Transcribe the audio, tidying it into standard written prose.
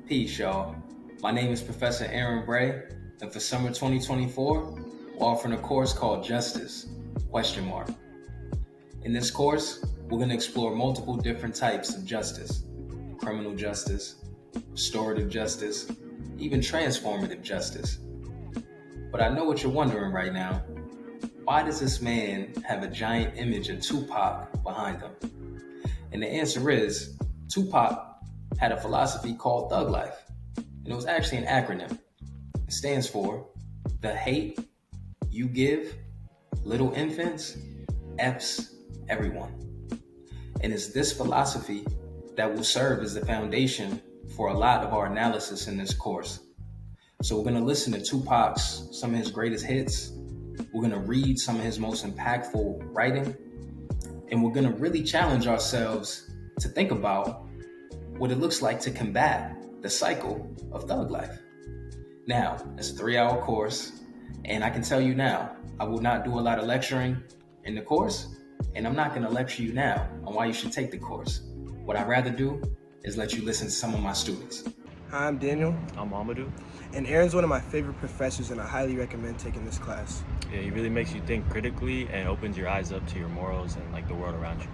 Peace, y'all. My name is Professor Aaron Bray, and for summer 2024, we're offering a course called Justice, ? In this course, we're going to explore multiple different types of justice: criminal justice, restorative justice, even transformative justice. But I know what you're wondering right now. Why does this man have a giant image of Tupac behind him? And the answer is, Tupac had a philosophy called Thug Life, and it was actually an acronym. It stands for the hate you give little infants F's everyone. And it's this philosophy that will serve as the foundation for a lot of our analysis in this course. So we're going to listen to some of his greatest hits. We're going to read some of his most impactful writing. And we're going to really challenge ourselves to think about what it looks like to combat the cycle of thug life. Now, it's a 3-hour course, and I can tell you now, I will not do a lot of lecturing in the course, and I'm not going to lecture you now on why you should take the course. What I'd rather do is let you listen to some of my students. Hi, I'm Daniel. I'm Amadou. And Aaron's one of my favorite professors, and I highly recommend taking this class. Yeah, he really makes you think critically and opens your eyes up to your morals and the world around you.